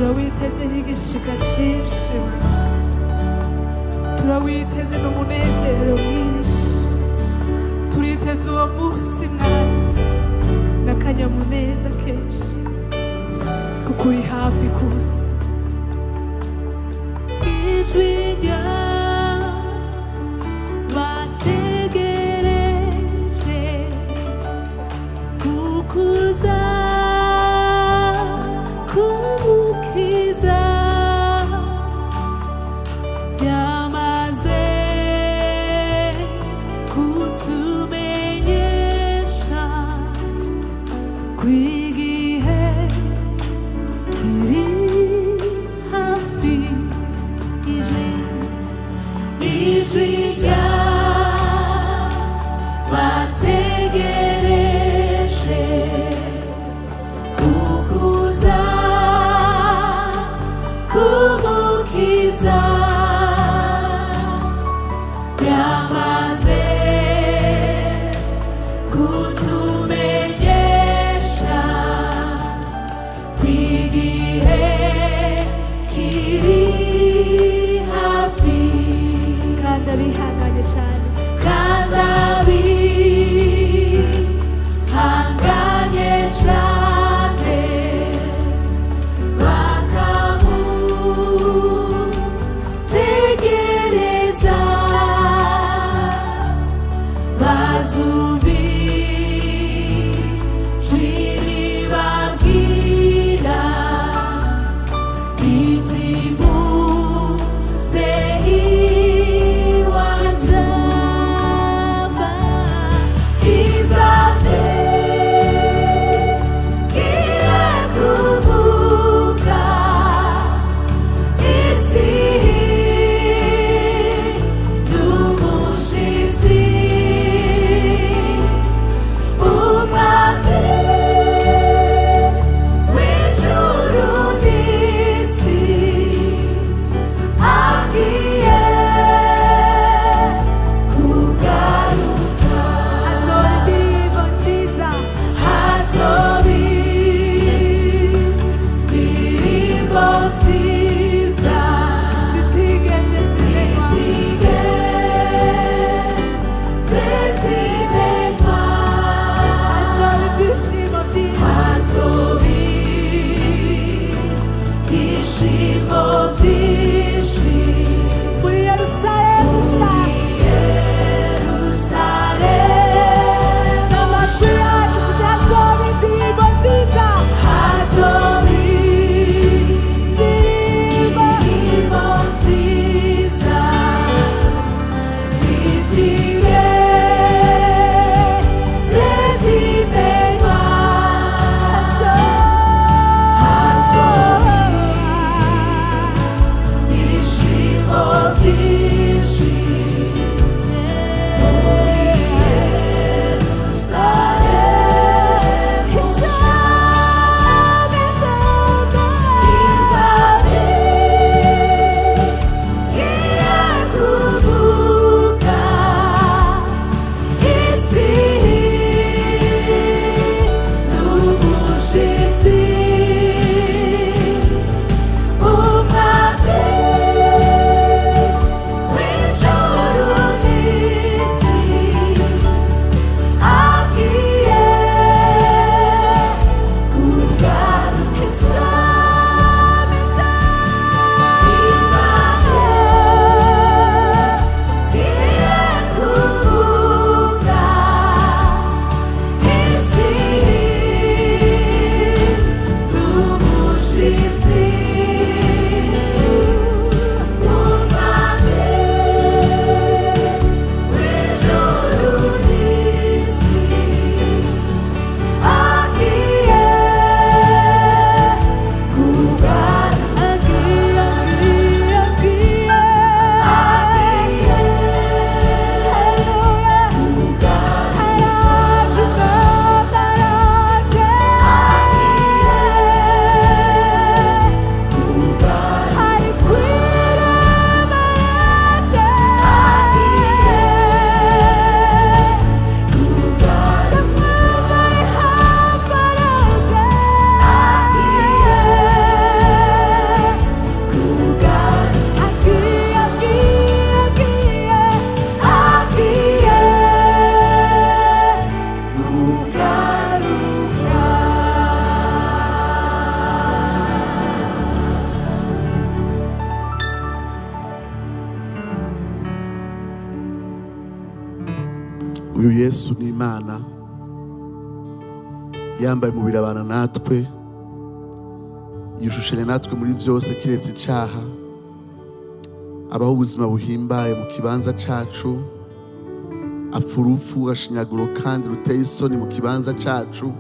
turawiteze n'igishika cyinshi, turawiteze n'umunezero mwinshi, turiteze uwo munsi mwami n'akanyamuneza kenshi kuko uri hafi kuza. Ijwi ry'abategereje kukuza kumukiza ryamaze kutumenyesha kw'igihe kiri hafi. Ijwi ry'abategereje kukuza kumukiza ryamaze kutumenyesha kw'igihe kiri hafi. Kandi abihanganye cyane, kandi abihanganye cyane bakamutegereza bazumva ijwi ribabwira riti muze iwazamba izategira kuvuga isi n'umushitsi umwake w'ijuru n'isi agiye kugaruka. Hazoba indirimbo nziza, hazoba indirimbo nziza zitigeze zimenywa, hazoba ibyishimo byinshi, hazoba ibyishimo byinshi muri Yerusalemu nshya. N'amajwi yacu tuzazoba indirimbo nziza, hazoba indirimbo nziza zitigeze zimenywa, hazoba uyu Yesu ni Imana yambaye umubiri abana natwe, yishushanya natwe muri byose kiretse icyaha, abaho ubuzima buhimbaye mu kibanza cyacu, apfa urupfu gashinyaguro kandi ruteye isoni mu kibanza cyacu,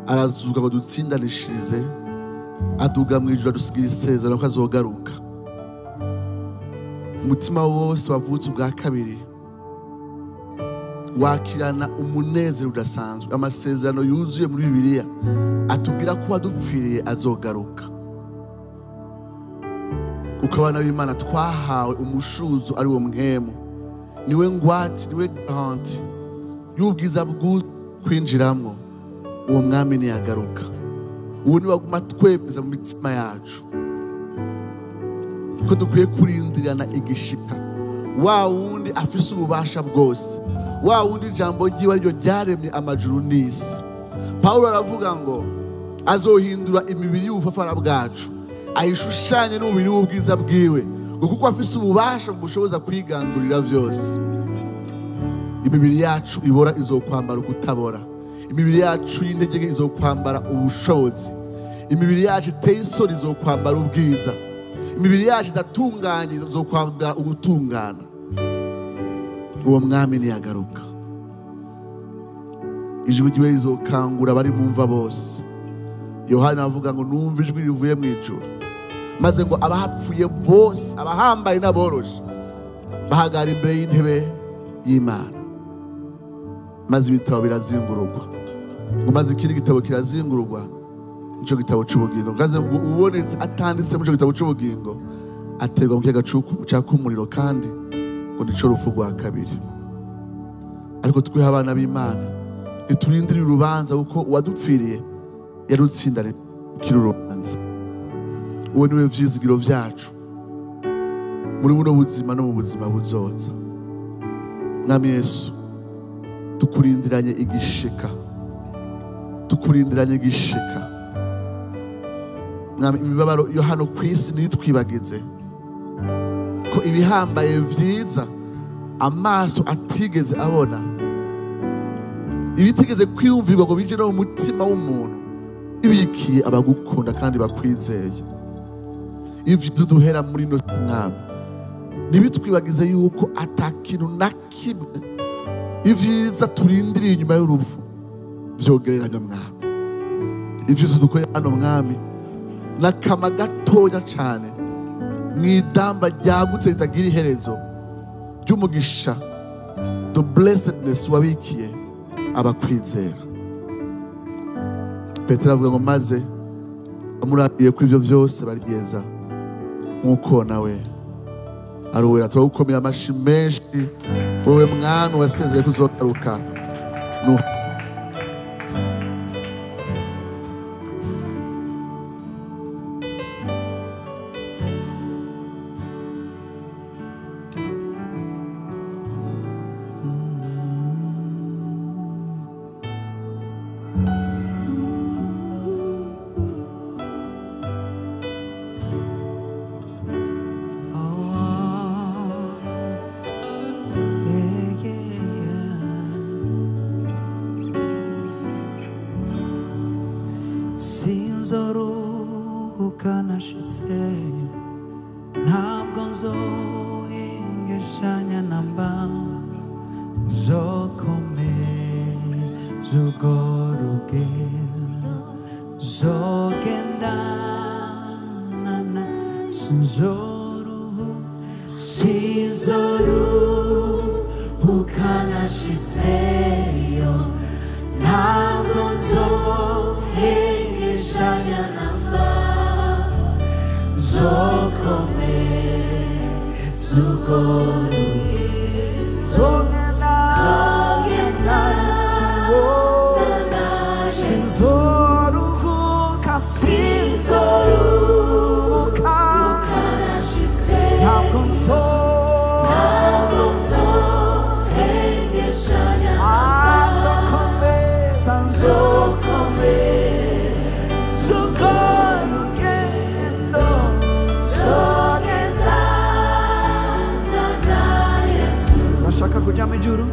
arazuka ngo dutsindanishirize, aduga mu ijuru adusigira isezerano ko azogaruka. Umutima wose wavutse ubwa kabiri wakirana umunezero udasanzwe, amasezerano yuzuye muri Bibiliya atubwira ko wadupfiriye azogaruka. Uko abana b'Imana twahawe umushuzo ari wo mwemu, niwe ngwati, niwe garanti y'ubwiza bw'ukwinjiramo. Uwo mwami ntiyagaruka. Uwo niwe aguma twemeza mu mitima yacu ko dukwiye kurindirana igishika, wa wundi afise ububasha bwose, wa wundi ijambo ryiwe ariryo ryaremye amajuru n'isi. Pawulo aravuga ngo azohindura imibiri y'ubufafara bwacu ayishushanye n'umubiri w'ubwiza bwiwe, ngo kuko afise ububasha bushoboza kwigandurira byose. Imibiri yacu ibora izokwambara ukutabora, imibiri yacu y'intege izokwambara ubushobozi, imibiri yacu iteye isoni izokwambara ubwiza, imibiri yacu idatunganye izokwambara ubutungana. Uwo mwami ntiyagaruka. Ijwi ryiwe rizokangura abari mu mva bose. Yohana avuga ngo numva ijwi rivuye mu ijuru, maze ngo abapfuye bose, abahambaye n'aboroshe, bahagara imbere y'intebe y'Imana, maze ibitabo birazingururwa. Ngo maze ikindi gitabo kirazingururwa, nico gitabo c'ubugingo. Ngaze ngo ubonetse atanditse mu gitabo c'ubugingo aterwa mu kiyaga caka umuriro, kandi ngo nico urupfu rwa kabiri. Ariko twiha abana b'Imana ntiturindire urubanza, kuko uwadupfiriye yarutsindanije ukiri urubanza. Uwo niwe vyizigiro vyacu muri buno buzima no mu buzima buzoza. Mwami Yesu, tukurindiranye igishika, tukurindiranye igishika. Mwami, imibabaro yo hano ku isi ntitwibagize ko ibihambaye vyiza amaso atigeze abona, ibitigeze kwiyumvirwa ngo bije no mu mutima w'umuntu, ibikiye abagukunda kandi bakwizeye. Ivyo duhera muri no mwami, ntibitwibagize yuko atakintu na kimwe ivyiza turindiriye inyuma y'urupfu vyogereraga mwami. Ivyiza dukorera hano mwami n'akama gatoya cane mw'idamba ryagutse ritagira iherezo ry'umugisha, the blessedness wabikiye abakwizera. Petero avuga ngo maze amurabiye ko ivyo vyose barigeza nk'uko nawe ari uwera. Turagukomera amashi menshi, wowe mwami wasezeye kuzogaruka. sinzoruhuka nashitse, ntabwo nzohengeshanya namba, nzokomeza urwo rugendo, nzogendana na sinzoruhuka nashitseyo, ntabwo nzohengeshanya namba, nzokomeza urwo rugendo, nzogendana sinzoruhuka nashitseyo, ntabwo nzohengeshanya namba, nzokomeza urwo rugendo, nzogendana na Yesu. Ndashaka kuja mu ijuru,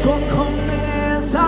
So comienza